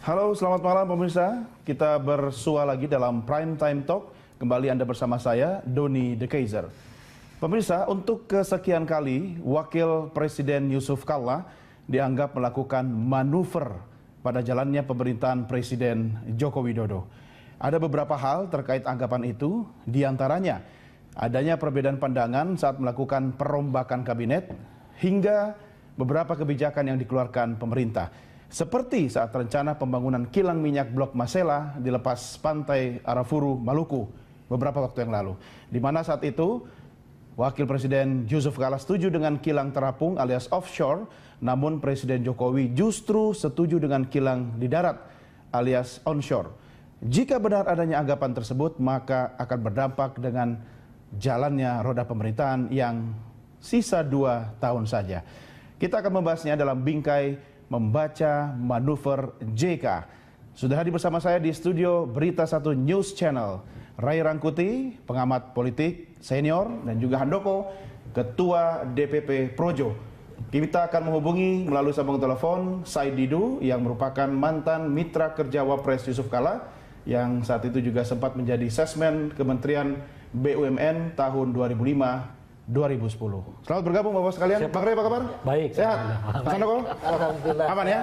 Halo, selamat malam pemirsa. Kita bersua lagi dalam Prime Time Talk. Kembali Anda bersama saya, Doni The Kaiser. Pemirsa, untuk kesekian kali, Wakil Presiden Yusuf Kalla dianggap melakukan manuver pada jalannya pemerintahan Presiden Joko Widodo. Ada beberapa hal terkait anggapan itu, diantaranya adanya perbedaan pandangan saat melakukan perombakan kabinet, hingga beberapa kebijakan yang dikeluarkan pemerintah. Seperti saat rencana pembangunan kilang minyak Blok Masela di lepas pantai Arafuru, Maluku beberapa waktu yang lalu. Di mana saat itu Wakil Presiden Yusuf Kalla setuju dengan kilang terapung alias offshore, namun Presiden Jokowi justru setuju dengan kilang di darat alias onshore. Jika benar adanya anggapan tersebut, maka akan berdampak dengan jalannya roda pemerintahan yang sisa 2 tahun saja. Kita akan membahasnya dalam bingkai membaca manuver JK. Sudah hadir bersama saya di studio Berita 1 News Channel, Ray Rangkuti, pengamat politik senior, dan juga Handoko, Ketua DPP Projo. Kita akan menghubungi melalui sambungan telepon Said Didu yang merupakan mantan mitra kerja Wapres Yusuf Kalla yang saat itu juga sempat menjadi Sesmen Kementerian BUMN tahun 2005-2010. Selamat bergabung Bapak sekalian. Bang Ray, apa kabar? Baik. Sehat? Mas Handoko? Alhamdulillah. Aman ya?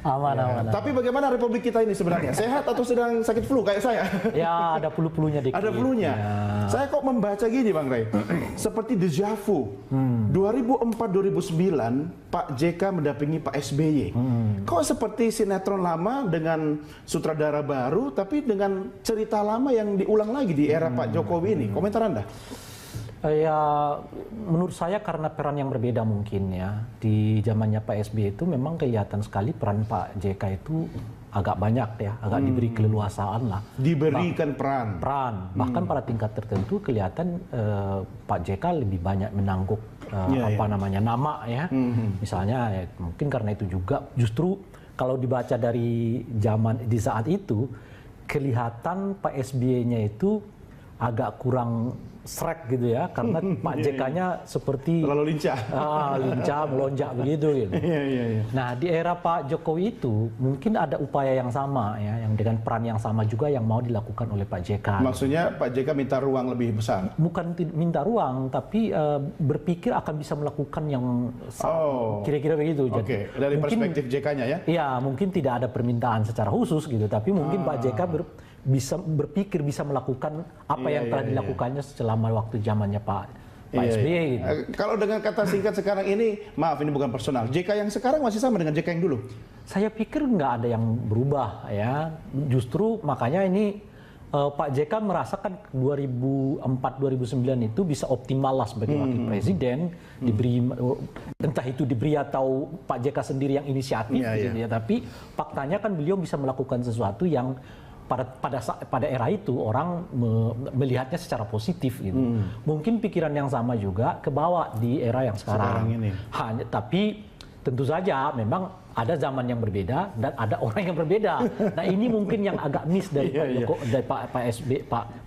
Aman. Tapi bagaimana Republik kita ini sebenarnya? Sehat atau sedang sakit flu kayak saya? Ya, ada flu-flunya dikit. Ada flunya. Ya. Saya kok membaca gini Bang Ray, seperti deja vu. 2004-2009 Pak JK mendampingi Pak SBY. Kok seperti sinetron lama dengan sutradara baru, tapi dengan cerita lama yang diulang lagi di era Pak Jokowi ini. Komentar Anda? Ya, menurut saya karena peran yang berbeda mungkin ya. Di zamannya Pak SBY itu memang kelihatan sekali peran Pak JK itu agak banyak ya, agak diberi keleluasaan lah. Diberikan peran. Bahkan pada tingkat tertentu kelihatan Pak JK lebih banyak menangguk nama ya. Misalnya ya, mungkin karena itu juga justru kalau dibaca dari zaman di saat itu kelihatan Pak SBY-nya itu agak kurang srek gitu ya, karena Pak JK-nya seperti terlalu lincah, melonjak begitu gitu. Nah, di era Pak Jokowi itu mungkin ada upaya yang sama ya, yang dengan peran yang sama juga yang mau dilakukan oleh Pak JK. Maksudnya Pak JK minta ruang lebih besar? Bukan minta ruang, tapi berpikir akan bisa melakukan yang kira-kira begitu. Oke, dari mungkin, perspektif JK-nya ya? Iya, mungkin tidak ada permintaan secara khusus gitu, tapi mungkin Pak JK bisa berpikir bisa melakukan apa yang telah dilakukannya selama waktu zamannya Pak SBY gitu. Kalau dengan kata singkat sekarang ini, maaf ini bukan personal, JK yang sekarang masih sama dengan JK yang dulu? Saya pikir nggak ada yang berubah ya. Justru makanya ini Pak JK merasakan 2004-2009 itu bisa optimal lah sebagai wakil presiden, diberi entah itu diberi atau Pak JK sendiri yang inisiatif gitu ya. Tapi faktanya kan beliau bisa melakukan sesuatu yang pada era itu orang melihatnya secara positif gitu. Mungkin pikiran yang sama juga kebawa di era yang sekarang ini. Tapi tentu saja memang ada zaman yang berbeda dan ada orang yang berbeda. Nah, ini mungkin yang agak miss dari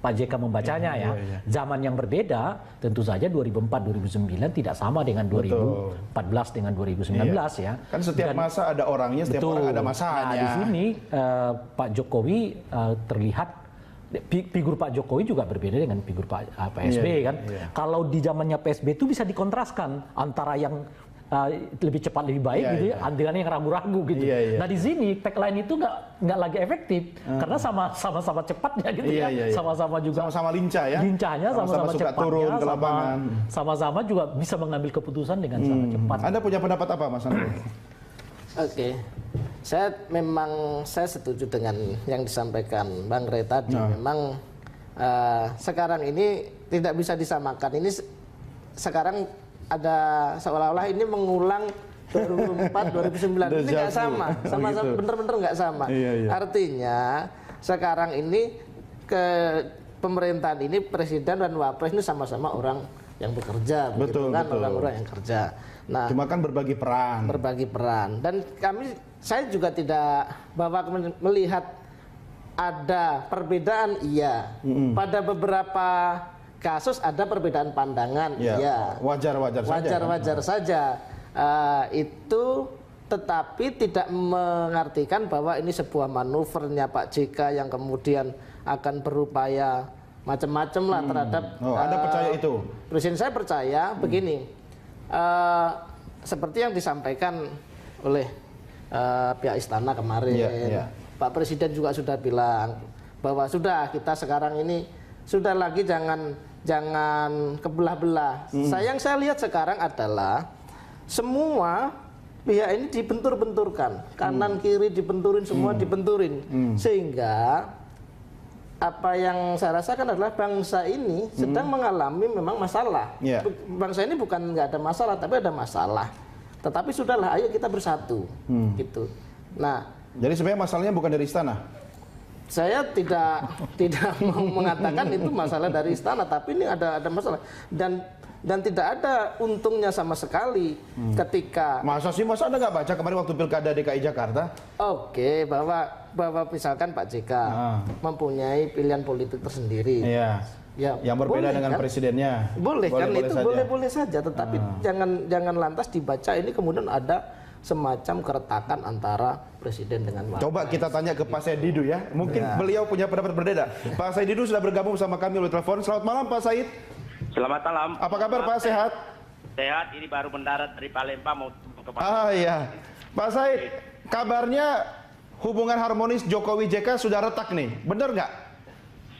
Pak JK membacanya ya. Zaman yang berbeda tentu saja 2004-2009 tidak sama dengan 2014 dengan 2019 ya. Kan setiap masa ada orangnya, setiap orang ada masanya. Nah, di sini Pak Jokowi terlihat figur Pak Jokowi juga berbeda dengan figur Pak SBY kan. Kalau di zamannya Pak SBY itu bisa dikontraskan antara yang lebih cepat lebih baik gitu ya, dengan yang ragu-ragu gitu. Nah, di sini tagline itu nggak lagi efektif karena sama-sama cepatnya gitu sama-sama juga sama-sama lincah ya. Lincahnya sama-sama suka cepatnya, turun ke lapangan. Sama-sama juga bisa mengambil keputusan dengan sangat cepat. Anda punya pendapat apa, Mas Andri? Oke. Saya setuju dengan yang disampaikan Bang Ray tadi. Memang sekarang ini tidak bisa disamakan. Ini sekarang ada seolah-olah ini mengulang 2004-2009. Ini nggak sama, bener-bener nggak sama. Artinya sekarang ini pemerintahan ini presiden dan wapres ini sama-sama orang yang bekerja, betul. Orang-orang yang kerja. Nah, cuma kan berbagi peran. Dan saya juga tidak melihat ada perbedaan pada beberapa kasus ada perbedaan pandangan, wajar saja. Itu tetapi tidak mengartikan bahwa ini sebuah manuvernya Pak JK yang kemudian akan berupaya macam-macam lah terhadap Anda percaya itu? Presiden. Saya percaya begini, seperti yang disampaikan oleh pihak istana kemarin, Pak Presiden juga sudah bilang bahwa sudah, kita sekarang ini sudah lagi jangan kebelah-belah. Yang saya lihat sekarang adalah semua pihak ini dibentur-benturkan, kanan kiri dibenturin, semua dibenturin, sehingga apa yang saya rasakan adalah bangsa ini sedang mengalami memang masalah. Bangsa ini bukan nggak ada masalah, tapi ada masalah. Tetapi sudahlah, ayo kita bersatu, gitu. Nah, jadi sebenarnya masalahnya bukan dari istana. Saya tidak mau mengatakan itu masalah dari istana, tapi ini ada masalah dan tidak ada untungnya sama sekali ketika. Masa Anda nggak baca kemarin waktu pilkada DKI Jakarta? Oke, bahwa misalkan Pak JK mempunyai pilihan politik tersendiri. Ya, yang berbeda dengan presidennya. Boleh kan, itu boleh saja, tetapi jangan lantas dibaca ini kemudian ada semacam keretakan antara presiden dengan wakil. Coba kita tanya ke Pak Said Didu ya. Mungkin beliau punya pendapat berbeda. Pak Said Didu sudah bergabung bersama kami oleh telepon. Selamat malam Pak Said. Selamat malam. Apa kabar Pak? Sehat? Sehat, ini baru mendarat dari Palembang mau ke iya. Pak Said, kabarnya hubungan harmonis Jokowi JK sudah retak nih. Benar nggak?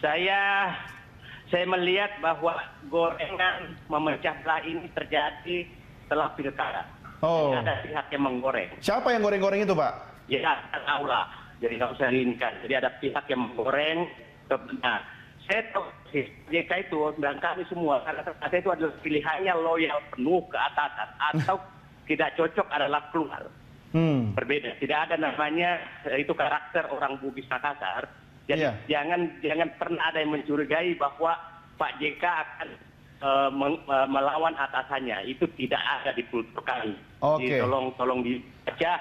Saya melihat bahwa gorengan memecah belah ini terjadi setelah pilkada. Ada pihak yang menggoreng. Siapa yang goreng-goreng itu Pak? Ya, tahu lah. Jadi nggak usah diinginkan. Jadi ada pihak yang menggoreng. Nah, saya tahu JK itu dan kami semua, karena saya itu adalah pilihannya loyal penuh ke atasan atau tidak cocok adalah keluar. Berbeda. Tidak ada namanya itu karakter orang Bugis Makassar. Jadi jangan pernah ada yang mencurigai bahwa Pak JK akan melawan atasannya. Itu tidak ada di kultur kami. Tolong dibaca.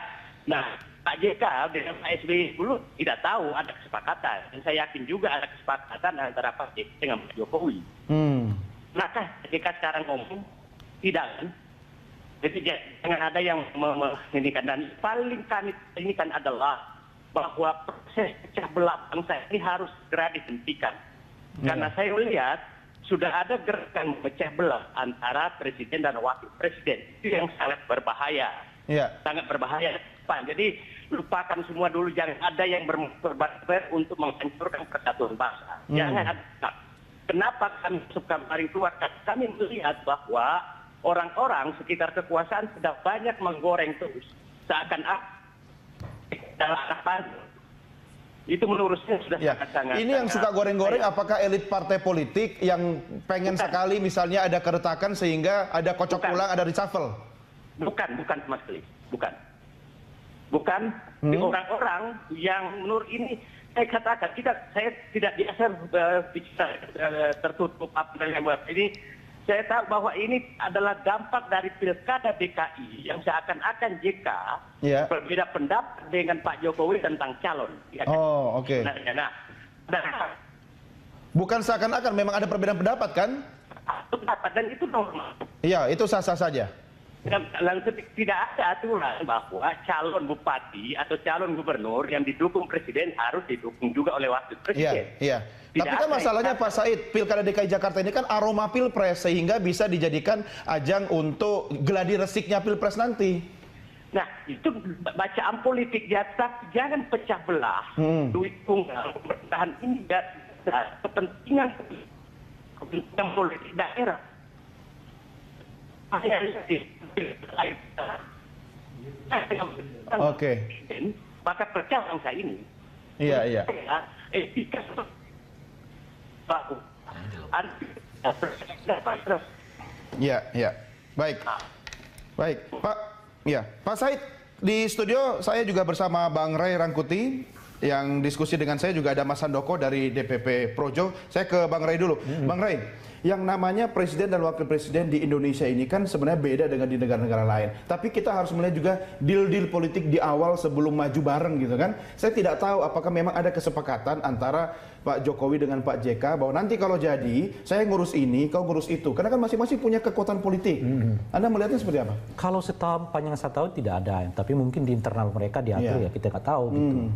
Nah, Pak JK dengan Pak SBY dulu tidak tahu ada kesepakatan. Dan saya yakin juga ada kesepakatan antara Pak JK dengan Pak Jokowi. Maka JK sekarang ngomong tidak kan? Jadi jangan ada yang menginginkan. Dan paling kami inginkan adalah bahwa proses pecah belah bangsa ini harus segera dihentikan. Karena saya melihat sudah ada gerakan memecah belah antara presiden dan wakil presiden. Itu yang sangat berbahaya. Sangat berbahaya. Jadi lupakan semua dulu, jangan ada yang berbarbar untuk menghancurkan persatuan bangsa. Jangan ada. Kenapa kami masuk kemarin keluar? Kami melihat bahwa orang-orang sekitar kekuasaan sudah banyak menggoreng terus. Seakan-akan dalam harapan. Itu menurut saya sudah sangat-sangat. Ini yang suka goreng-goreng apakah elit partai politik yang pengen sekali misalnya ada keretakan sehingga ada kocok ulang, ada reshuffle? Bukan sama sekali. Bukan orang-orang yang menurut ini saya katakan saya tidak biasa bicara tertutup apa yang ini. Saya tahu bahwa ini adalah dampak dari pilkada DKI yang seakan-akan JK berbeda pendapat dengan Pak Jokowi tentang calon. Bukan seakan-akan, memang ada perbedaan pendapat kan? Pendapat, dan itu normal. Iya, itu sah-sah saja. Langsung tidak ada aturan bahwa calon bupati atau calon gubernur yang didukung presiden harus didukung juga oleh wakil presiden. Tapi kan masalahnya Pak Said, pilkada DKI Jakarta ini kan aroma pilpres sehingga bisa dijadikan ajang untuk geladi resiknya pilpres nanti. Nah, itu bacaan politik jangan pecah belah. Duit tunggal pemerintahan ini kepentingan politik daerah. Maka pecah bangsa ini. Etika baku. Baik, Pak. Pak Said, di studio saya juga bersama Bang Ray Rangkuti, Yang diskusi dengan saya juga ada Mas Handoko dari DPP Projo. Saya ke Bang Ray dulu. Bang Ray, yang namanya presiden dan wakil presiden di Indonesia ini kan sebenarnya beda dengan di negara-negara lain. Tapi kita harus melihat juga deal-deal politik di awal sebelum maju bareng gitu kan. Saya tidak tahu apakah memang ada kesepakatan antara Pak Jokowi dengan Pak JK bahwa nanti kalau jadi saya ngurus ini, kau ngurus itu. Karena kan masing-masing punya kekuatan politik. Anda melihatnya seperti apa? Kalau panjang saya tahu tidak ada, tapi mungkin di internal mereka diatur ya kita nggak tahu gitu.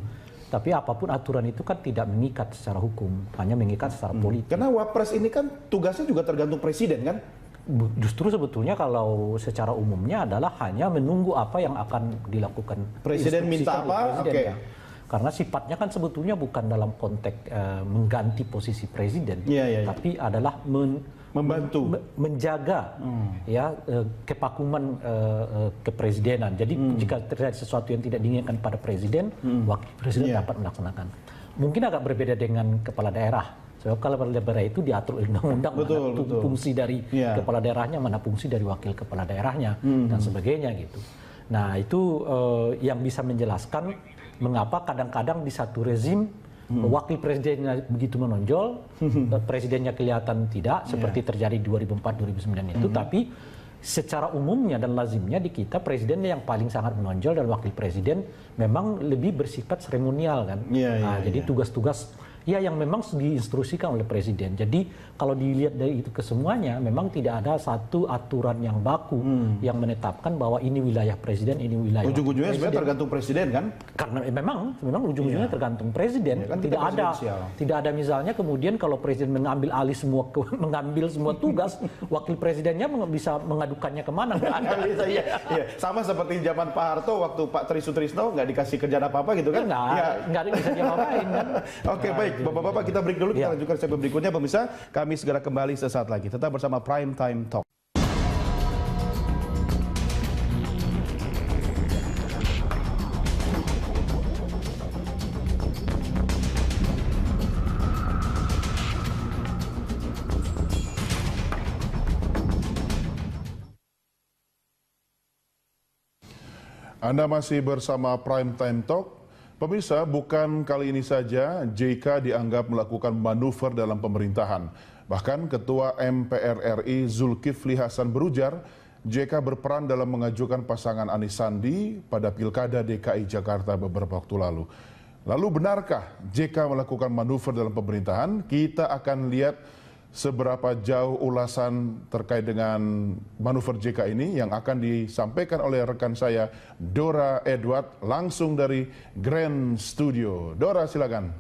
Tapi apapun aturan itu kan tidak mengikat secara hukum, hanya mengikat secara politik. Karena Wapres ini kan tugasnya juga tergantung presiden kan? Justru sebetulnya kalau secara umumnya adalah hanya menunggu apa yang akan dilakukan. Presiden minta apa? Oke. Ya. Karena sifatnya kan sebetulnya bukan dalam konteks mengganti posisi presiden, tapi adalah membantu, menjaga kepakuman kepresidenan. Jadi jika terjadi sesuatu yang tidak diinginkan pada presiden, wakil presiden dapat melaksanakan. Mungkin agak berbeda dengan kepala daerah. Sebab kalau kepala daerah itu diatur undang-undang mana fungsi dari kepala daerahnya, mana fungsi dari wakil kepala daerahnya dan sebagainya gitu. Nah itu yang bisa menjelaskan mengapa kadang-kadang di satu rezim wakil presidennya begitu menonjol, presidennya kelihatan tidak, seperti terjadi 2004-2009 itu, tapi secara umumnya dan lazimnya di kita presiden yang paling sangat menonjol dan wakil presiden memang lebih bersifat seremonial kan. Jadi tugas-tugas yang memang diinstruksikan oleh presiden. Jadi kalau dilihat dari itu kesemuanya, memang tidak ada satu aturan yang baku yang menetapkan bahwa ini wilayah presiden, ini wilayah. Ujung-ujungnya sebenarnya tergantung presiden kan? Karena memang ujung-ujungnya tergantung presiden. Kan tidak ada misalnya kemudian kalau presiden mengambil alih mengambil semua tugas, wakil presidennya bisa mengadukannya kemana? Nggak ada. Sama seperti zaman Pak Harto waktu Pak Tri Sutrisno nggak dikasih kerjaan apa-apa gitu kan? Nggak ada bisa diapa-apain kan? Oke, baik. Bapak-bapak kita break dulu, kita lanjutkan segmen berikutnya. Pemirsa, kami segera kembali sesaat lagi. Tetap bersama Prime Time Talk. Anda masih bersama Prime Time Talk. Pemirsa, bukan kali ini saja JK dianggap melakukan manuver dalam pemerintahan. Bahkan Ketua MPR RI Zulkifli Hasan berujar, JK berperan dalam mengajukan pasangan Anies Sandi pada Pilkada DKI Jakarta beberapa waktu lalu. Lalu benarkah JK melakukan manuver dalam pemerintahan? Kita akan lihat seberapa jauh ulasan terkait dengan manuver JK ini yang akan disampaikan oleh rekan saya Dora Edward langsung dari Grand Studio. Dora, silakan.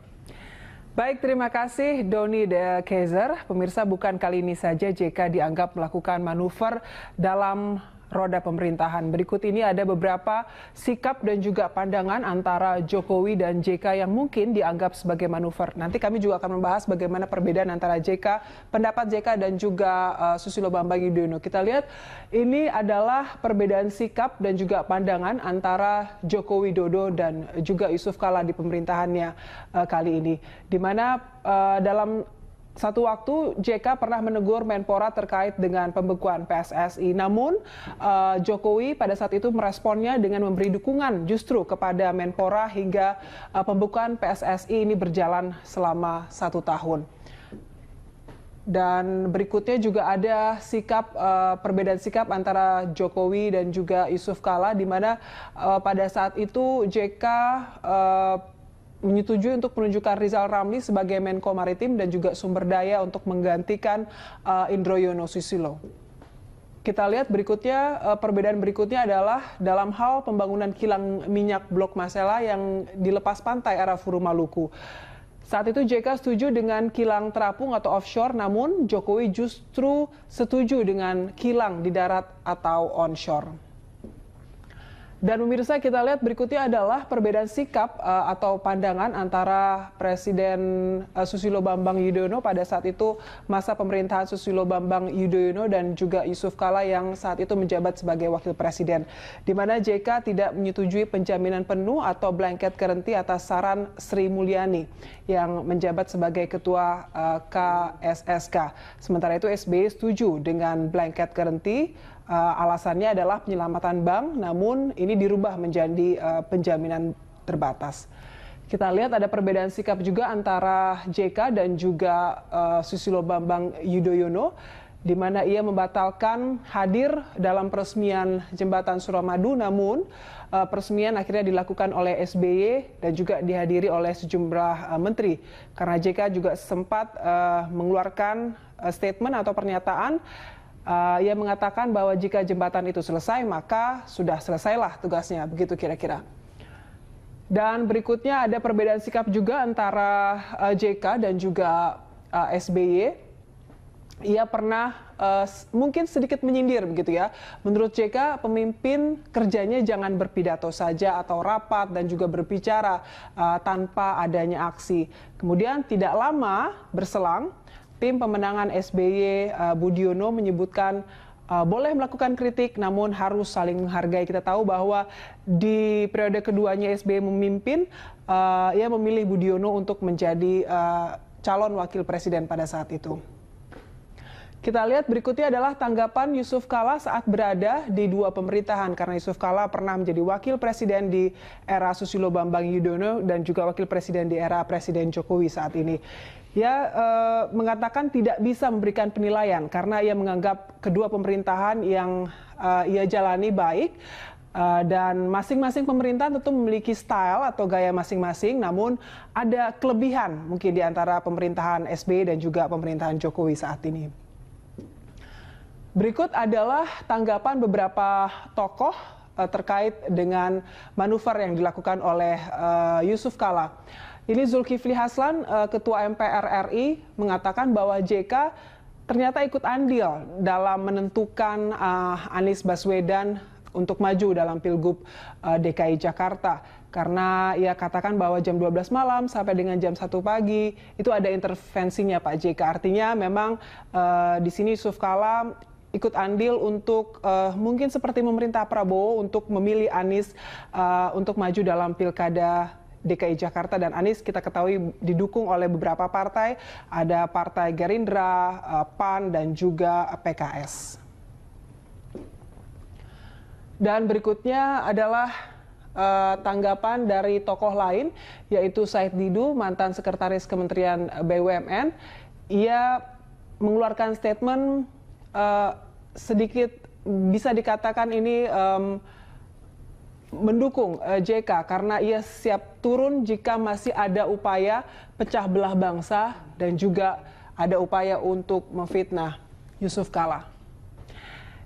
Baik, terima kasih Doni De Keizer. Pemirsa, bukan kali ini saja JK dianggap melakukan manuver dalam roda pemerintahan. Berikut ini ada beberapa sikap dan juga pandangan antara Jokowi dan JK yang mungkin dianggap sebagai manuver. Nanti kami juga akan membahas bagaimana perbedaan antara JK, pendapat JK dan juga Susilo Bambang Yudhoyono. Kita lihat ini adalah perbedaan sikap dan juga pandangan antara Joko Widodo dan juga Yusuf Kala di pemerintahannya kali ini. Di mana dalam satu waktu JK pernah menegur Menpora terkait dengan pembekuan PSSI. Namun Jokowi pada saat itu meresponnya dengan memberi dukungan justru kepada Menpora hingga pembukaan PSSI ini berjalan selama 1 tahun. Dan berikutnya juga ada perbedaan sikap antara Jokowi dan juga Yusuf Kala, di mana pada saat itu JK menyetujui untuk menunjukkan Rizal Ramli sebagai Menko Maritim dan juga sumber daya untuk menggantikan Indroyono Susilo. Kita lihat berikutnya, perbedaan berikutnya adalah dalam hal pembangunan kilang minyak Blok Masela yang dilepas pantai arah Furu Maluku. Saat itu JK setuju dengan kilang terapung atau offshore, namun Jokowi justru setuju dengan kilang di darat atau onshore. Dan pemirsa, kita lihat berikutnya adalah perbedaan sikap atau pandangan antara Presiden Susilo Bambang Yudhoyono pada saat itu masa pemerintahan Susilo Bambang Yudhoyono dan juga Yusuf Kala yang saat itu menjabat sebagai wakil presiden. Di mana JK tidak menyetujui penjaminan penuh atau blanket guarantee atas saran Sri Mulyani yang menjabat sebagai ketua KSSK. Sementara itu SBY setuju dengan blanket guarantee. Alasannya adalah penyelamatan bank, namun ini dirubah menjadi penjaminan terbatas. Kita lihat ada perbedaan sikap juga antara JK dan juga Susilo Bambang Yudhoyono, di mana ia membatalkan hadir dalam peresmian jembatan Suramadu, namun peresmian akhirnya dilakukan oleh SBY dan juga dihadiri oleh sejumlah menteri. Karena JK juga sempat mengeluarkan statement atau pernyataan, ia mengatakan bahwa jika jembatan itu selesai, maka sudah selesailah tugasnya, begitu kira-kira. Dan berikutnya ada perbedaan sikap juga antara JK dan juga SBY. Ia pernah mungkin sedikit menyindir begitu ya. Menurut JK, pemimpin kerjanya jangan berpidato saja atau rapat dan juga berbicara tanpa adanya aksi. Kemudian tidak lama berselang, tim pemenangan SBY Budiono menyebutkan boleh melakukan kritik namun harus saling menghargai. Kita tahu bahwa di periode keduanya SBY memimpin, ia memilih Budiono untuk menjadi calon wakil presiden pada saat itu. Kita lihat berikutnya adalah tanggapan Yusuf Kala saat berada di dua pemerintahan, karena Yusuf Kala pernah menjadi wakil presiden di era Susilo Bambang Yudhoyono dan juga wakil presiden di era Presiden Jokowi saat ini. Ia mengatakan tidak bisa memberikan penilaian karena ia menganggap kedua pemerintahan yang ia jalani baik, dan masing-masing pemerintahan tentu memiliki style atau gaya masing-masing, namun ada kelebihan mungkin di antara pemerintahan SBY dan juga pemerintahan Jokowi saat ini. Berikut adalah tanggapan beberapa tokoh terkait dengan manuver yang dilakukan oleh Yusuf Kala. Ini Zulkifli Haslan, Ketua MPR RI, mengatakan bahwa JK ternyata ikut andil dalam menentukan Anies Baswedan untuk maju dalam Pilgub DKI Jakarta. Karena ia katakan bahwa jam 12 malam sampai dengan jam 1 pagi itu ada intervensinya Pak JK. Artinya memang di sini Yusuf Kala ikut andil untuk mungkin seperti pemerintah Prabowo untuk memilih Anies untuk maju dalam Pilkada DKI Jakarta. Dan Anies kita ketahui didukung oleh beberapa partai, ada Partai Gerindra, PAN, dan juga PKS. Dan berikutnya adalah tanggapan dari tokoh lain, yaitu Said Didu, mantan Sekretaris Kementerian BUMN. Ia mengeluarkan statement sedikit bisa dikatakan ini mendukung JK karena ia siap turun jika masih ada upaya pecah belah bangsa dan juga ada upaya untuk memfitnah Yusuf Kala.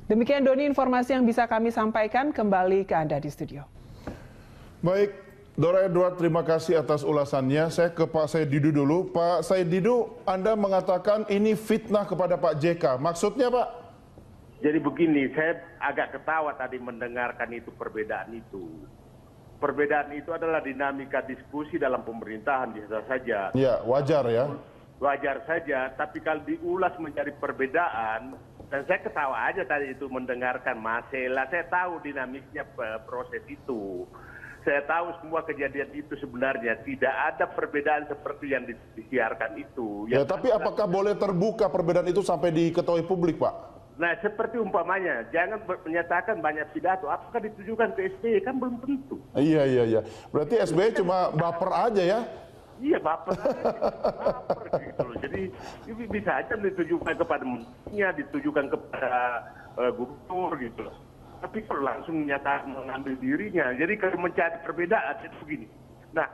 Demikian Doni informasi yang bisa kami sampaikan, kembali ke Anda di studio. Baik, Dora Edward, terima kasih atas ulasannya. Saya ke Pak Said Didu dulu. Pak Said Didu, Anda mengatakan ini fitnah kepada Pak JK. Maksudnya Pak? Jadi begini, saya agak ketawa tadi mendengarkan itu perbedaan itu. Perbedaan itu adalah dinamika diskusi dalam pemerintahan biasa saja. Ya, wajar ya. Wajar saja, tapi kalau diulas menjadi perbedaan, dan saya ketawa aja tadi itu mendengarkan masalah. Saya tahu dinamiknya proses itu. Saya tahu semua kejadian itu sebenarnya tidak ada perbedaan seperti yang disiarkan itu. Ya, tapi apakah boleh terbuka perbedaan itu sampai diketahui publik, Pak? Nah, seperti umpamanya, jangan menyatakan banyak pidato. Apakah ditujukan ke SBY? Kan belum tentu. Iya. Berarti SBY cuma baper aja ya? Iya, baper gitu loh. Jadi bisa aja ditujukan kepada menterinya, ditujukan kepada gubernur gitu loh. Tapi kalau langsung menyatakan mengambil dirinya, jadi kalau mencari perbedaan itu begini. Nah,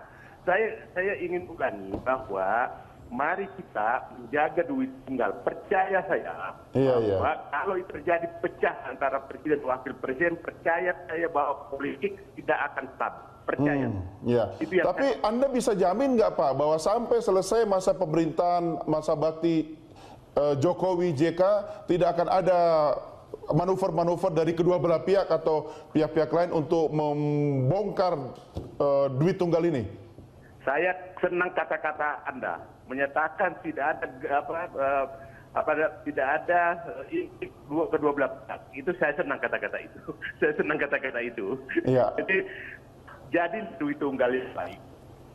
saya ingin ulangi bahwa mari kita menjaga duit tunggal. Percaya saya bahwa kalau terjadi pecah antara presiden dan wakil presiden, percaya saya bahwa politik tidak akan stabil. Percaya. Tapi Anda bisa jamin nggak Pak bahwa sampai selesai masa pemerintahan, masa bakti Jokowi JK tidak akan ada manuver-manuver dari kedua belah pihak atau pihak-pihak lain untuk membongkar duit tunggal ini? Saya senang kata-kata Anda menyatakan tidak ada tidak ada kedua belah pihak. Itu saya senang kata-kata itu. Saya senang kata-kata itu. Iya. Jadi duit tunggal yang baik.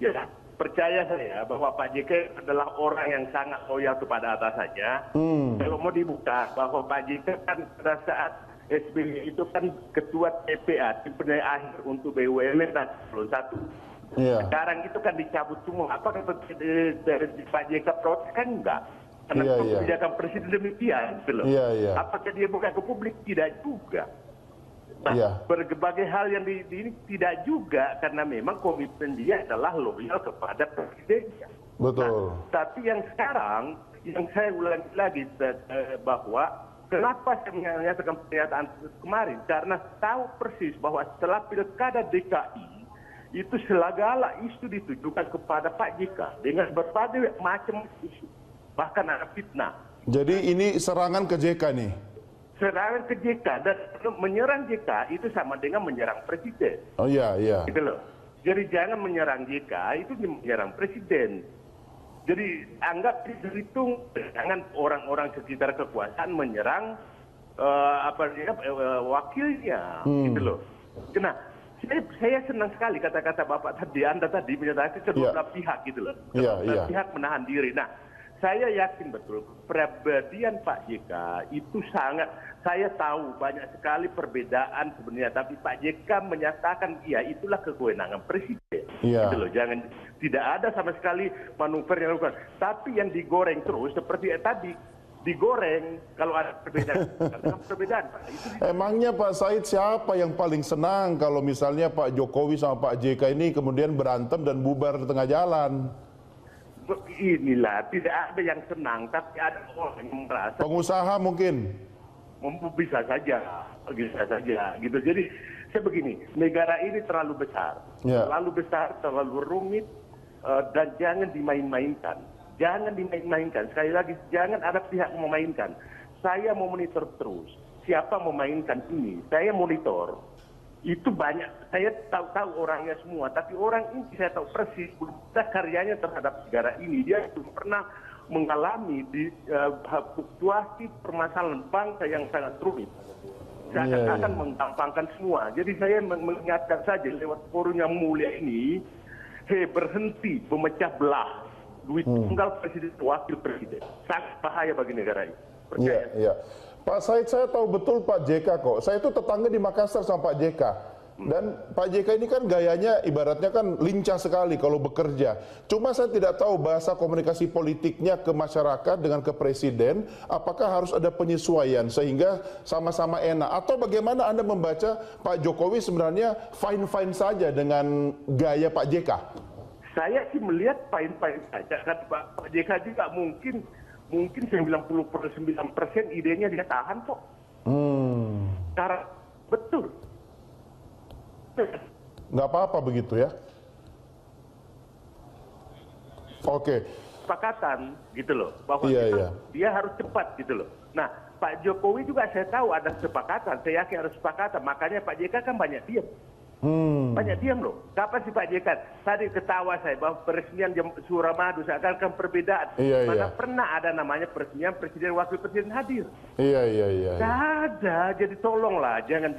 Ya, percaya saya bahwa Pak JK adalah orang yang sangat loyal kepada atasannya. Kalau mau dibuka bahwa Pak JK kan pada saat SBY itu kan ketua TPA, tim penilai akhir untuk BUMN dan 1. Iya. Sekarang itu kan dicabut semua. Apakah dari Pak JK protes? Kan enggak. Karena kebijakan presiden demikian, gitu loh. Apakah dia buka ke publik? Tidak juga. Nah, berbagai hal yang ini tidak juga, karena memang komitmen dia adalah loyal kepada presidennya. Betul. Nah, tapi yang sekarang, yang saya ulangi lagi bahwa kenapa saya menyatakan pernyataan kemarin, karena tahu persis bahwa setelah pilkada DKI itu segala isu ditujukan kepada Pak JK dengan berbagai macam isu, bahkan ada fitnah. Jadi ini serangan ke JK nih? Serangan ke JK, dan menyerang JK itu sama dengan menyerang presiden. Oh iya. Gitu loh. Jadi jangan menyerang JK, itu menyerang presiden. Jadi anggap dihitung, jangan orang-orang sekitar kekuasaan menyerang wakilnya, gitu loh. Nah, saya senang sekali kata-kata Bapak tadi, Anda tadi menyatakan kedua belah pihak, gitu loh. Kedua belah pihak menahan diri. Nah, saya yakin betul kepribadian Pak JK itu sangat, saya tahu banyak sekali perbedaan sebenarnya, tapi Pak JK menyatakan itulah kewenangan presiden. Gitu loh. Jangan, tidak ada sama sekali manuver yang dilakukan. Tapi yang digoreng terus seperti tadi, digoreng kalau ada perbedaan. Pak. Emangnya Pak Said siapa yang paling senang kalau misalnya Pak Jokowi sama Pak JK ini kemudian berantem dan bubar di tengah jalan? Inilah, tidak ada yang senang, tapi ada orang yang merasa. Pengusaha mungkin? Bisa saja, gitu. Jadi saya begini, negara ini terlalu besar, terlalu rumit, dan jangan dimain-mainkan. Jangan dimain-mainkan. Sekali lagi, jangan ada pihak memainkan. Saya mau monitor terus. Siapa memainkan ini? Saya monitor. Itu banyak, saya tahu orangnya semua, tapi orang ini saya tahu persis karyanya terhadap negara ini. Dia belum pernah mengalami di situasi permasalahan bangsa yang sangat rumit. Saya akan menggampangkan semua. Jadi saya mengingatkan saja lewat forum yang mulia ini, berhenti memecah belah duit tunggal presiden, wakil presiden. Sangat bahaya bagi negara ini. Percaya. Pak Said, saya tahu betul Pak JK kok. Saya itu tetangga di Makassar sama Pak JK. Dan Pak JK ini kan gayanya ibaratnya kan lincah sekali kalau bekerja. Cuma saya tidak tahu bahasa komunikasi politiknya ke masyarakat dengan ke presiden, apakah harus ada penyesuaian sehingga sama-sama enak. Atau bagaimana Anda membaca Pak Jokowi sebenarnya fine-fine saja dengan gaya Pak JK? Saya sih melihat fine-fine saja. Kan Pak JK juga mungkin 99% idenya dia tahan kok. Cara betul. Nggak apa-apa begitu ya? Oke. Kesepakatan gitu loh, bahwa dia harus cepat gitu loh. Nah, Pak Jokowi juga saya tahu ada kesepakatan, saya yakin ada kesepakatan, makanya Pak JK kan banyak diam. Banyak diam loh. Kapan sih Pak JK? Tadi ketawa saya bahwa peresmian Suramadu seakan-akan perbedaan. Mana pernah ada namanya peresmian presiden wakil presiden hadir? Tidak ada. Jadi tolonglah, jangan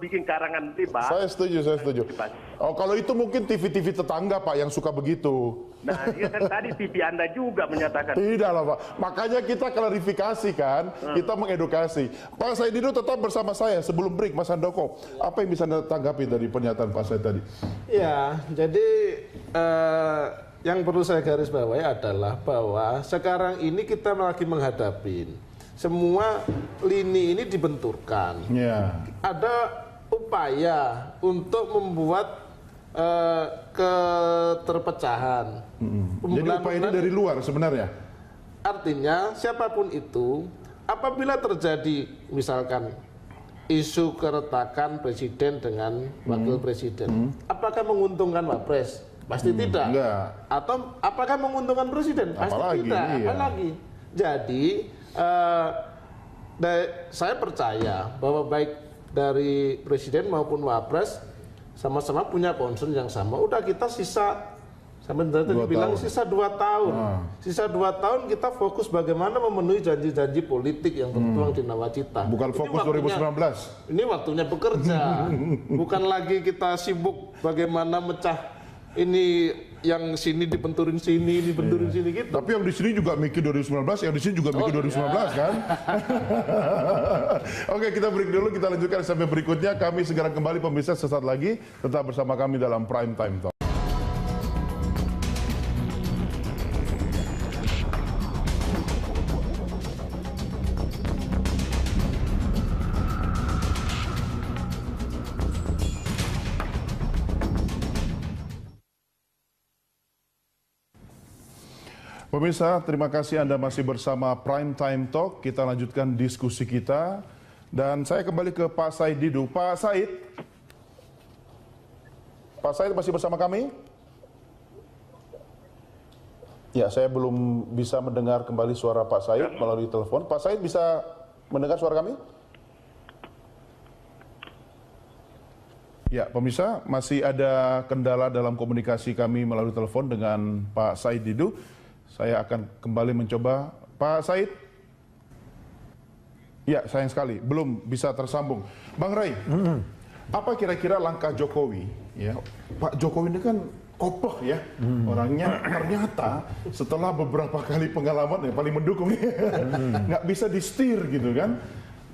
bikin karangan lebar. Saya setuju. Oh, kalau itu mungkin TV-TV tetangga Pak yang suka begitu. Nah, ya kan tadi TV Anda juga menyatakan. Tidak lah Pak. Makanya kita klarifikasi kan, kita mengedukasi. Pak Said Didu tetap bersama saya sebelum break, Mas Handoko. Apa yang bisa Anda tanggapi dari pernyataan Pak Said tadi? Ya, jadi yang perlu saya garis bawahi adalah bahwa sekarang ini kita lagi menghadapi semua lini ini dibenturkan. Ada upaya untuk membuat keterpecahan. Jadi upaya ini dari luar sebenarnya? Artinya siapapun itu, apabila terjadi misalkan isu keretakan presiden dengan wakil presiden, apakah menguntungkan Wapres? Pasti tidak. Atau apakah menguntungkan presiden? Pasti tidak. Apalagi. Jadi saya percaya bahwa baik dari presiden maupun Wapres sama-sama punya concern yang sama. Udah kita sisa, sampai tadi bilang sisa 2 tahun. Sisa 2 tahun kita fokus bagaimana memenuhi janji-janji politik yang tertuang di Nawacita. Bukan fokus 2019. Ini waktunya bekerja. Bukan lagi kita sibuk bagaimana mecah ini yang sini dibenturin sini gitu. Tapi yang di sini juga mikir 2019, yang di sini juga mikir 2019 kan. Oke, kita break dulu, kita lanjutkan sampai berikutnya. Kami segera kembali pemirsa sesaat lagi. Tetap bersama kami dalam Prime Time Talk. Pemirsa, terima kasih Anda masih bersama Prime Time Talk. Kita lanjutkan diskusi kita. Dan saya kembali ke Pak Said Didu. Pak Said masih bersama kami? Ya, saya belum bisa mendengar kembali suara Pak Said melalui telepon. Pak Said bisa mendengar suara kami? Ya, pemirsa, masih ada kendala dalam komunikasi kami melalui telepon dengan Pak Said Didu. Saya akan kembali mencoba. Pak Said? Ya, sayang sekali, belum bisa tersambung. Bang Ray, apa kira-kira langkah Jokowi? Ya, Pak Jokowi ini kan kokoh ya, orangnya ternyata setelah beberapa kali pengalaman yang paling mendukung, nggak bisa di-steer gitu kan.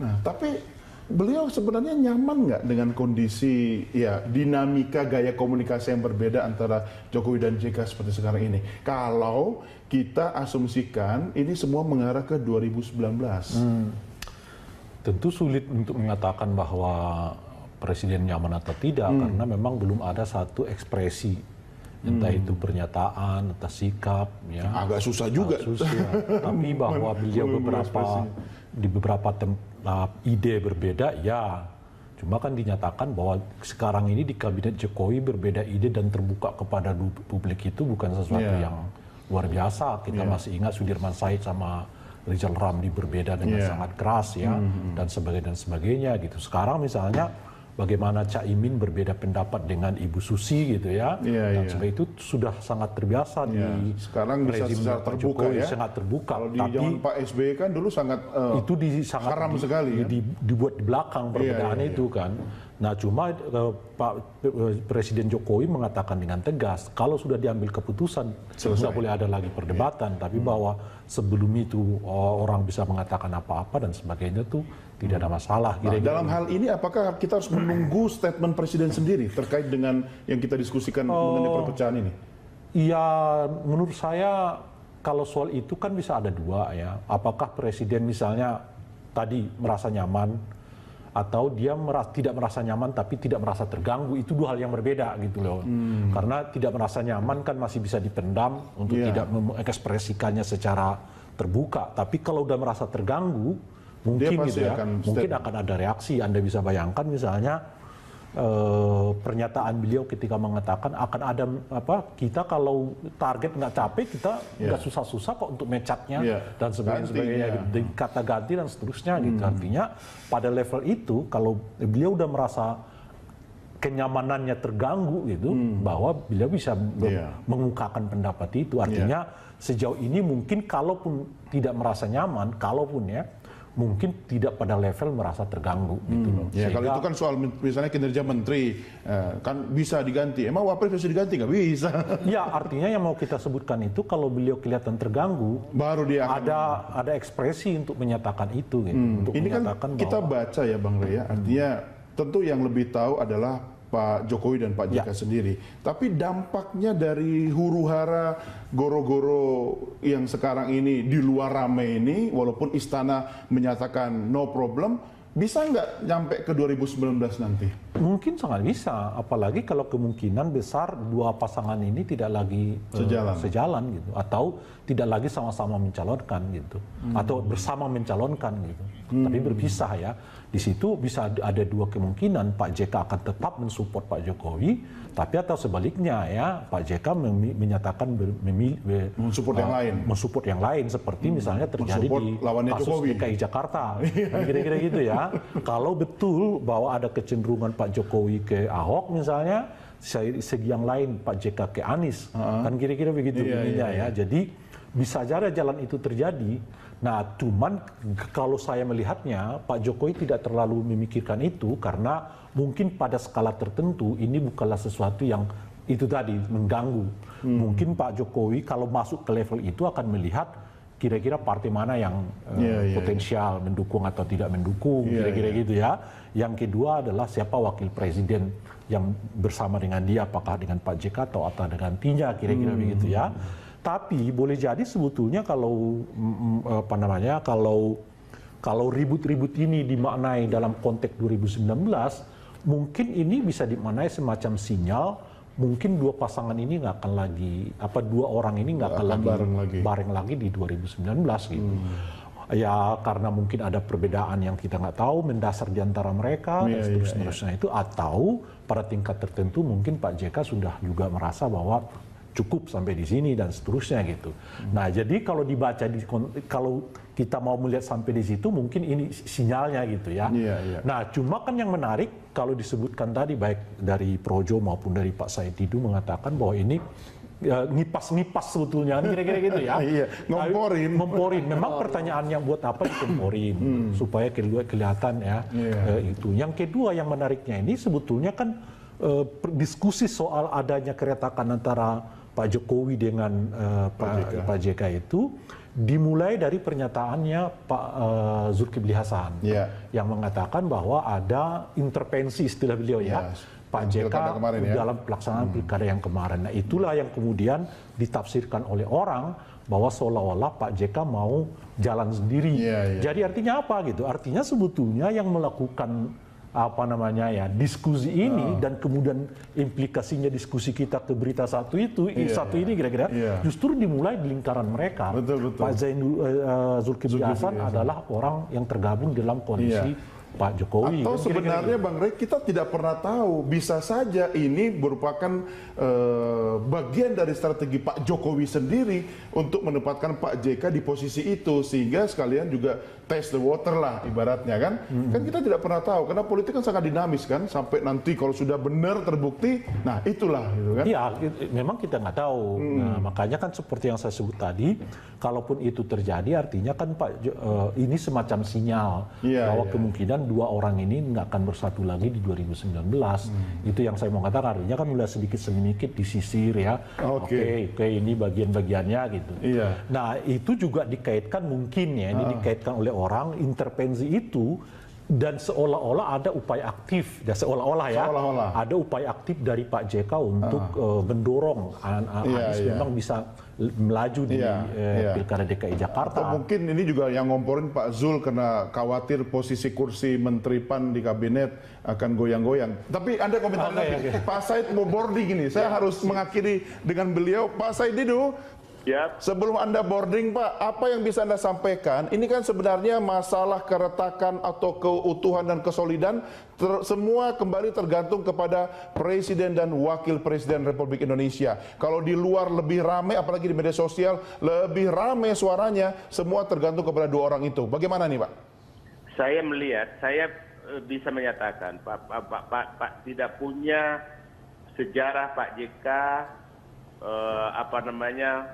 Nah, tapi beliau sebenarnya nyaman nggak dengan kondisi ya dinamika gaya komunikasi yang berbeda antara Jokowi dan JK seperti sekarang ini? Kalau kita asumsikan ini semua mengarah ke 2019. Tentu sulit untuk mengatakan bahwa presiden nyaman atau tidak karena memang belum ada satu ekspresi, entah itu pernyataan, entah sikap, ya. Agak susah juga. Tapi bahwa beliau di beberapa ide berbeda, ya. Cuma kan dinyatakan bahwa sekarang ini di kabinet Jokowi berbeda ide dan terbuka kepada publik itu bukan sesuatu yang luar biasa. Kita masih ingat Sudirman Said sama Rizal Ramli berbeda dengan sangat keras ya, dan sebagainya gitu. Sekarang misalnya bagaimana Cak Imin berbeda pendapat dengan Ibu Susi gitu ya, dan sebagainya itu sudah sangat terbiasa di sekarang bisa secara terbuka Jokowi, ya. sangat terbuka. Kalau di zaman Pak SBY kan dulu sangat itu sangat haram sekali ya. Dibuat di belakang perbedaannya itu kan. Nah cuma Pak Presiden Jokowi mengatakan dengan tegas kalau sudah diambil keputusan tidak boleh ada lagi perdebatan, tapi bahwa sebelum itu orang bisa mengatakan apa-apa dan sebagainya tuh tidak ada masalah. Nah, dalam hal ini apakah kita harus menunggu statement Presiden sendiri terkait dengan yang kita diskusikan mengenai perpecahan ini? Iya, menurut saya kalau soal itu kan bisa ada dua ya. Apakah Presiden misalnya tadi merasa nyaman atau dia tidak merasa nyaman tapi tidak merasa terganggu, itu dua hal yang berbeda gitu loh. Karena tidak merasa nyaman kan masih bisa dipendam untuk tidak mengekspresikannya secara terbuka. Tapi kalau udah merasa terganggu, mungkin gitu ya, mungkin akan ada reaksi. Anda bisa bayangkan misalnya pernyataan beliau ketika mengatakan akan ada kita kalau target nggak capek kita nggak susah-susah kok untuk mecatnya dan sebagainya, kata ganti dan seterusnya gitu. Artinya pada level itu kalau beliau udah merasa kenyamanannya terganggu gitu, bahwa beliau bisa mengungkapkan pendapat itu. Artinya sejauh ini mungkin kalaupun tidak merasa nyaman, kalaupun ya mungkin tidak pada level merasa terganggu gitu loh. Ya, kalau itu kan soal misalnya kinerja menteri kan bisa diganti. Emang wapres bisa diganti nggak bisa? Ya artinya yang mau kita sebutkan itu kalau beliau kelihatan terganggu, baru dia ada ekspresi untuk menyatakan itu gitu. Untuk ini kan kita baca ya Bang Ray, artinya tentu yang lebih tahu adalah Pak Jokowi dan Pak JK sendiri. Tapi dampaknya dari huru-hara goro-goro yang sekarang ini di luar rame ini, walaupun istana menyatakan no problem, bisa nggak nyampe ke 2019 nanti? Mungkin sangat bisa, apalagi kalau kemungkinan besar dua pasangan ini tidak lagi sejalan gitu, atau tidak lagi sama-sama mencalonkan gitu, atau bersama mencalonkan gitu, tapi berpisah ya. Di situ bisa ada dua kemungkinan, Pak JK akan tetap mensupport Pak Jokowi, tapi atau sebaliknya ya Pak JK menyatakan mensupport yang lain, seperti misalnya terjadi di kasus DKI Jakarta, kira-kira gitu ya. Kalau betul bahwa ada kecenderungan Pak Jokowi ke Ahok misalnya, segi yang lain Pak JK ke Anies, kan kira-kira begitu bunyinya ya. Jadi bisa aja jalan itu terjadi. Nah, cuman kalau saya melihatnya Pak Jokowi tidak terlalu memikirkan itu karena mungkin pada skala tertentu ini bukanlah sesuatu yang itu tadi mengganggu. Mungkin Pak Jokowi kalau masuk ke level itu akan melihat kira-kira partai mana yang potensial mendukung atau tidak mendukung, kira-kira gitu ya. Yang kedua adalah siapa wakil presiden yang bersama dengan dia, apakah dengan Pak JK atau dengan Tinya, kira-kira begitu ya. Tapi boleh jadi sebetulnya kalau kalau ribut-ribut ini dimaknai dalam konteks 2019, mungkin ini bisa dimaknai semacam sinyal. Mungkin dua pasangan ini nggak akan lagi, dua orang ini nggak akan lagi bareng lagi di 2019 gitu. Ya karena mungkin ada perbedaan yang kita nggak tahu mendasar di antara mereka dan seterusnya itu, atau pada tingkat tertentu mungkin Pak JK sudah juga merasa bahwa cukup sampai di sini dan seterusnya gitu. Nah jadi kalau dibaca kalau kita mau melihat sampai di situ mungkin ini sinyalnya gitu ya. Nah cuma kan yang menarik kalau disebutkan tadi baik dari Projo maupun dari Pak Said Didu mengatakan bahwa ini ngipas-ngipas sebetulnya kira-kira gitu ya. Ngomporin. Memang pertanyaannya buat apa dikomporin supaya kelihatan ya itu. Yang kedua yang menariknya ini sebetulnya kan diskusi soal adanya keretakan antara Pak Jokowi dengan Pak JK itu dimulai dari pernyataannya Pak Zulkifli Hasan yang mengatakan bahwa ada intervensi istilah beliau Pak JK dalam pelaksanaan pilkada yang kemarin. Nah itulah yang kemudian ditafsirkan oleh orang bahwa seolah-olah Pak JK mau jalan sendiri. Jadi artinya apa gitu? Artinya sebetulnya yang melakukan diskusi ini dan kemudian implikasinya diskusi kita ke berita satu ini kira-kira justru dimulai di lingkaran mereka. Pak Zulkifli Hasan adalah orang yang tergabung dalam koalisi Pak Jokowi. Atau sebenarnya Bang Rey kita tidak pernah tahu, bisa saja ini merupakan bagian dari strategi Pak Jokowi sendiri untuk menempatkan Pak JK di posisi itu, sehingga sekalian juga test the water lah ibaratnya kan. Kan kita tidak pernah tahu karena politik kan sangat dinamis kan, sampai nanti kalau sudah benar terbukti, nah itulah gitu kan. Iya, memang kita nggak tahu. Nah, makanya kan seperti yang saya sebut tadi, kalaupun itu terjadi artinya kan ini semacam sinyal bahwa kemungkinan dua orang ini nggak akan bersatu lagi di 2019. Itu yang saya mau katakan, artinya kan mulai sedikit disisir ya. Oke, ini bagian-bagiannya gitu. Nah itu juga dikaitkan mungkin ya, ini dikaitkan oleh orang intervensi itu. Dan seolah-olah ada upaya aktif, ada upaya aktif dari Pak JK untuk mendorong Anies memang bisa melaju di Pilkada DKI Jakarta. Atau mungkin ini juga yang ngomporin Pak Zul karena khawatir posisi kursi Menteri PAN di kabinet akan goyang-goyang. Tapi Anda komentar lagi. Pak Said mau boarding gini, saya harus mengakhiri dengan beliau. Pak Said Didu, sebelum Anda boarding Pak, apa yang bisa Anda sampaikan? Ini kan sebenarnya masalah keretakan atau keutuhan dan kesolidan semua kembali tergantung kepada Presiden dan Wakil Presiden Republik Indonesia. Kalau di luar lebih ramai, apalagi di media sosial, lebih ramai suaranya, semua tergantung kepada dua orang itu. Bagaimana nih Pak? Saya melihat, saya bisa menyatakan Pak tidak punya sejarah Pak JK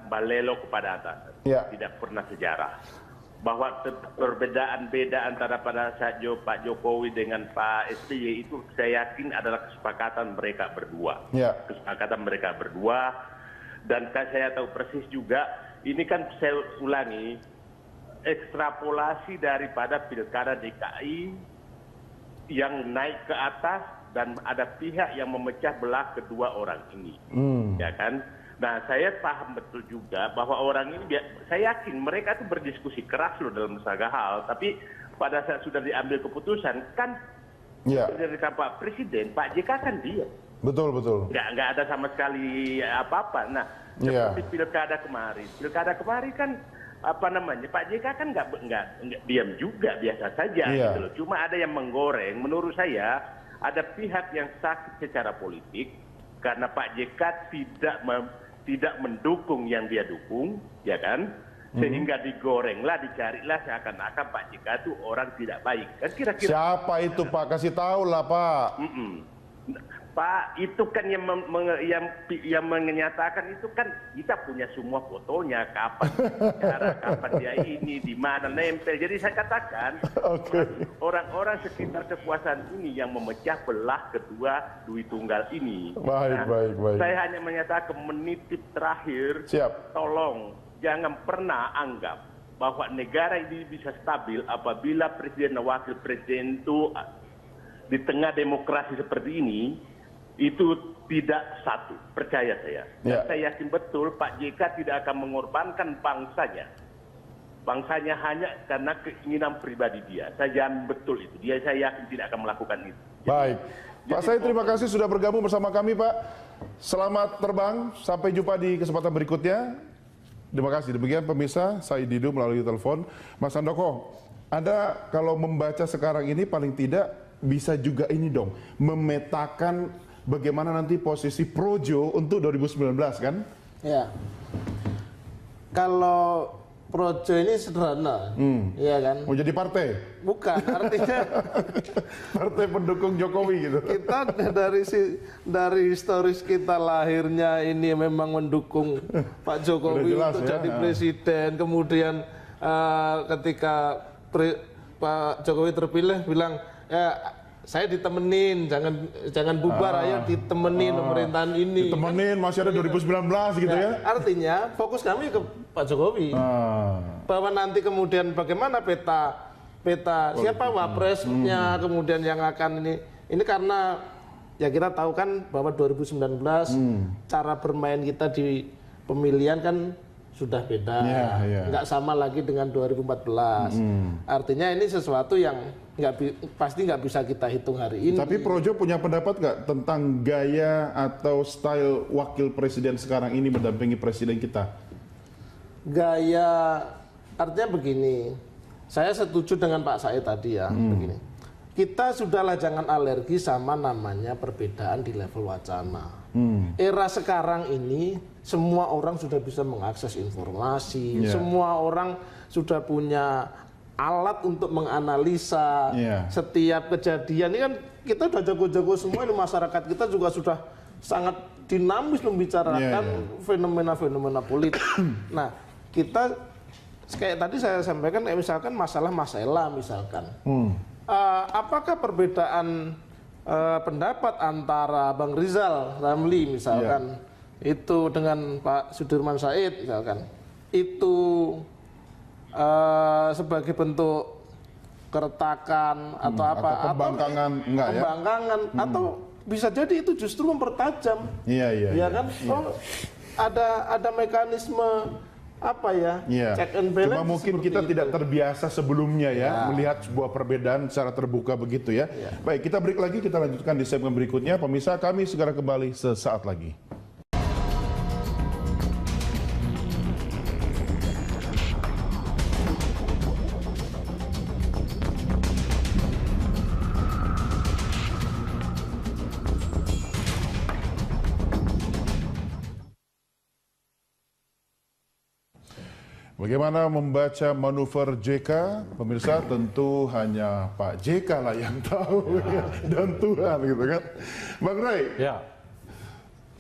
balelo kepada atasan. Tidak pernah sejarah. Bahwa perbedaan beda antara pada saat Pak Jokowi dengan Pak SBY itu saya yakin adalah kesepakatan mereka berdua. Kesepakatan mereka berdua. Dan saya tahu persis juga, ini kan saya ulangi, ekstrapolasi daripada pilkada DKI yang naik ke atas dan ada pihak yang memecah belah kedua orang ini. Ya kan? Nah, saya paham betul juga bahwa orang ini, saya yakin mereka itu berdiskusi keras loh dalam segala hal, tapi pada saat sudah diambil keputusan, kan dari Pak Presiden, Pak JK kan dia. Betul. Nggak ada sama sekali apa-apa. Nah, seperti pilkada kemarin kan, Pak JK kan nggak diam juga, biasa saja gitu loh. Cuma ada yang menggoreng, menurut saya, ada pihak yang sakit secara politik, karena Pak JK tidak mendukung yang dia dukung, ya kan? Sehingga digorenglah, dicarilah seakan-akan Pak JK itu orang tidak baik. Kan kira-kira siapa itu Pak? Kasih tahu lah Pak. Pak, itu kan yang menyatakan itu kan kita punya semua fotonya, kapan bicara, kapan dia ini, di mana nempel. Jadi saya katakan orang-orang sekitar kekuasaan ini yang memecah belah kedua Dwi Tunggal ini. Baik. Saya hanya menyatakan menitip terakhir, tolong jangan pernah anggap bahwa negara ini bisa stabil apabila presiden dan wakil presiden itu di tengah demokrasi seperti ini itu tidak satu, percaya saya. Dan saya yakin betul Pak JK tidak akan mengorbankan bangsanya. Bangsanya hanya karena keinginan pribadi dia. Saya jamin betul itu. Saya yakin tidak akan melakukan itu. Baik. Pak Said, terima kasih sudah bergabung bersama kami, Pak. Selamat terbang. Sampai jumpa di kesempatan berikutnya. Terima kasih. Demikian pemirsa, Said Didu melalui telepon. Mas Handoko, Anda kalau membaca sekarang ini paling tidak bisa juga ini dong, memetakan bagaimana nanti posisi Projo untuk 2019 kan? Ya. Kalau Projo ini sederhana, ya kan? Mau jadi partai? Bukan, artinya partai pendukung Jokowi gitu. Kita dari historis kita lahirnya ini memang mendukung Pak Jokowi jelas, untuk jadi presiden. Kemudian ketika Pak Jokowi terpilih bilang ya saya ditemenin, jangan bubar, ayo ditemenin pemerintahan ini. Ditemenin, masih ada 2019 gitu ya. Artinya fokus kami ke Pak Jokowi. Bahwa nanti kemudian bagaimana peta siapa wapresnya, kemudian yang akan ini karena ya kita tahu kan bahwa 2019 cara bermain kita di pemilihan kan sudah beda, nggak sama lagi dengan 2014. Artinya ini sesuatu yang pasti nggak bisa kita hitung hari ini. Tapi Projo punya pendapat nggak tentang gaya atau style wakil presiden sekarang ini mendampingi presiden kita? Gaya, artinya begini, saya setuju dengan Pak Said tadi ya, begini. Kita sudahlah jangan alergi sama namanya perbedaan di level wacana. Era sekarang ini semua orang sudah bisa mengakses informasi, semua orang sudah punya alat untuk menganalisa setiap kejadian. Ini kan kita udah jago-jago semua, ini masyarakat kita juga sudah sangat dinamis membicarakan fenomena-fenomena politik. Nah, kita kayak tadi saya sampaikan, misalkan masalah Mas Ella misalkan. Apakah perbedaan pendapat antara Bang Rizal Ramli misalkan itu dengan Pak Sudirman Said misalkan itu sebagai bentuk keretakan atau apa atau pembangkangan atau bisa jadi itu justru mempertajam kan ada mekanisme apa ya check and balance. Cuma mungkin kita tidak terbiasa sebelumnya melihat sebuah perbedaan secara terbuka begitu ya. Baik, kita break lagi, kita lanjutkan di segmen berikutnya. Pemirsa, kami segera kembali sesaat lagi. Bagaimana membaca manuver JK? Pemirsa, tentu hanya Pak JK lah yang tahu dan Tuhan gitu kan. Bang Ray,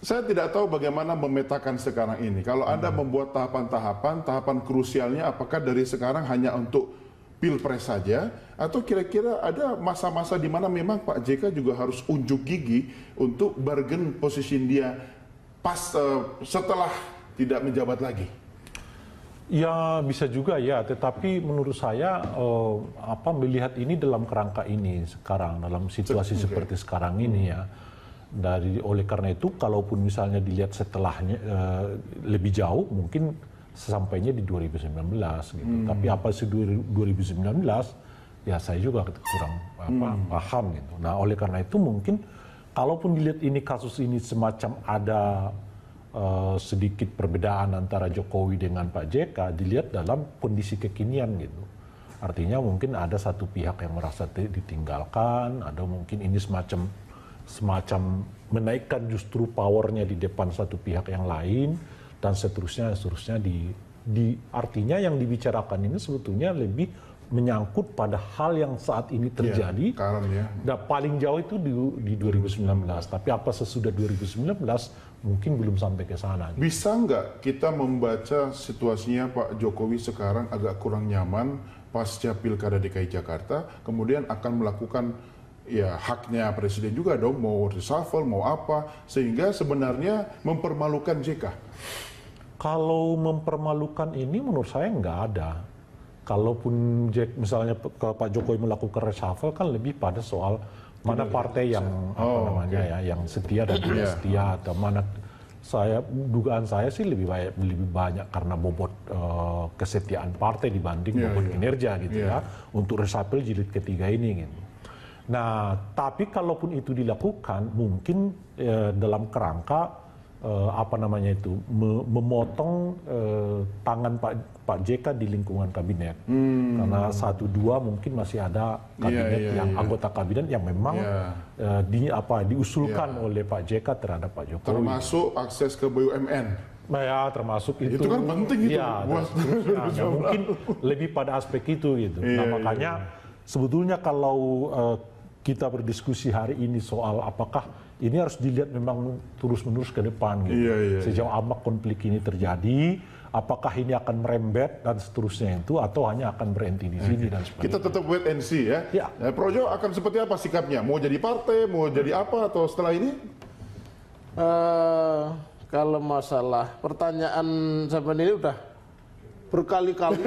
saya tidak tahu bagaimana memetakan sekarang ini. Kalau Anda membuat tahapan krusialnya apakah dari sekarang hanya untuk Pilpres saja atau kira-kira ada masa-masa di mana memang Pak JK juga harus unjuk gigi untuk bargain position dia pas setelah tidak menjabat lagi? Ya bisa juga ya, tetapi menurut saya melihat ini dalam kerangka ini sekarang, dalam situasi seperti sekarang ini ya. Oleh karena itu, kalaupun misalnya dilihat setelahnya lebih jauh, mungkin sesampainya di 2019 gitu. Tapi apa sih 2019? Ya saya juga kurang paham gitu. Nah oleh karena itu mungkin kalaupun dilihat ini kasus ini semacam ada sedikit perbedaan antara Jokowi dengan Pak JK dilihat dalam kondisi kekinian gitu. Artinya mungkin ada satu pihak yang merasa ditinggalkan, ada mungkin ini semacam menaikkan justru powernya di depan satu pihak yang lain dan seterusnya di artinya yang dibicarakan ini sebetulnya lebih menyangkut pada hal yang saat ini terjadi. Dan paling jauh itu di 2019. Tapi apa sesudah 2019 mungkin belum sampai ke sana. Bisa nggak kita membaca situasinya Pak Jokowi sekarang agak kurang nyaman pasca Pilkada DKI Jakarta, kemudian akan melakukan ya haknya presiden juga dong, mau reshuffle, mau apa, sehingga sebenarnya mempermalukan JK? Kalau mempermalukan ini menurut saya nggak ada. Kalaupun misalnya Pak Jokowi melakukan reshuffle kan lebih pada soal mana partai yang yang setia dan tidak setia, atau mana dugaan saya sih lebih banyak karena bobot kesetiaan partai dibanding bobot kinerja gitu ya untuk reshuffle jilid ketiga ini gitu. Nah, tapi kalaupun itu dilakukan mungkin dalam kerangka memotong tangan Pak JK di lingkungan kabinet. Karena 1-2 mungkin masih ada kabinet anggota kabinet yang memang diusulkan oleh Pak JK terhadap Pak Jokowi. Termasuk akses ke BUMN. Ya, termasuk itu. Itu kan penting itu. Ya, mungkin lebih pada aspek itu gitu. Nah, makanya sebetulnya kalau kita berdiskusi hari ini soal apakah ini harus dilihat memang terus-menerus ke depan gitu. Sejauh apa konflik ini terjadi, apakah ini akan merembet dan seterusnya itu, atau hanya akan berhenti di sini dan sebagainya. Kita tetap wait and see ya. Nah, Projo akan seperti apa sikapnya? Mau jadi partai, mau jadi apa atau setelah ini? Kalau masalah pertanyaan zaman ini udah berkali-kali.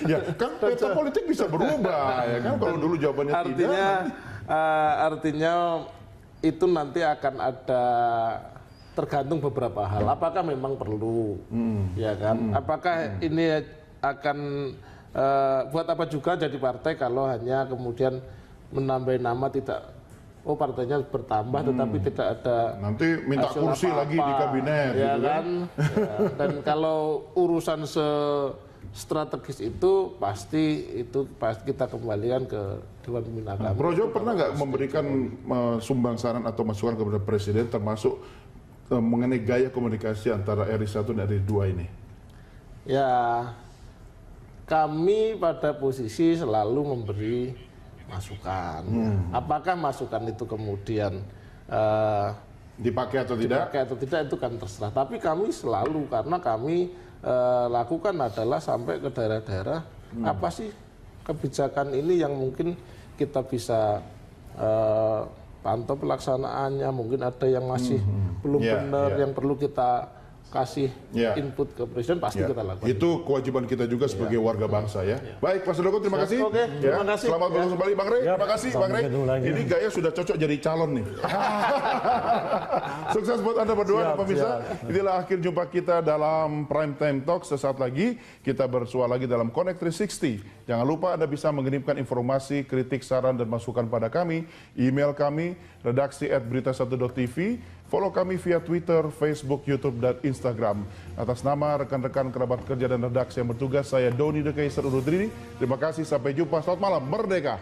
Ya kan peta politik bisa berubah ya kan, kalau dulu jawabannya artinya itu nanti akan ada tergantung beberapa hal. Apakah memang perlu, ya kan? Apakah ini akan buat apa juga jadi partai kalau hanya kemudian menambah nama, tidak partainya bertambah tetapi tidak ada nanti minta kursi lagi di kabinet, ya gitu kan? Ya, dan kalau urusan strategis itu pasti kita kembalikan ke Dewan Pembina kami. Projo pernah nggak memberikan sumbang saran atau masukan kepada Presiden termasuk mengenai gaya komunikasi antara RI 1 dan RI 2 ini? Ya, kami pada posisi selalu memberi masukan. Apakah masukan itu kemudian dipakai atau tidak itu kan terserah. Tapi kami selalu, karena kami lakukan adalah sampai ke daerah-daerah, apa sih kebijakan ini yang mungkin kita bisa pantau pelaksanaannya, mungkin ada yang masih belum benar, yang perlu kita kasih input ke Presiden, pasti kita lakukan. Itu kewajiban kita juga sebagai warga bangsa ya. Baik Pak Sudoko, terima kasih. Terima kasih. Selamat bertemu kembali Bang Rey. Terima kasih Bang Rey. Ini gaya sudah cocok jadi calon nih. Sukses buat Anda berdua dan pemirsa. Inilah akhir jumpa kita dalam Prime Time Talk. Sesaat lagi kita bersua lagi dalam Connect 360. Jangan lupa Anda bisa mengirimkan informasi, kritik, saran dan masukan pada kami. Email kami redaksi@berita1.tv. Follow kami via Twitter, Facebook, YouTube, dan Instagram. Atas nama rekan-rekan kerabat kerja dan redaksi yang bertugas, saya Doni De Keizer undur diri. Terima kasih, sampai jumpa. Selamat malam, merdeka!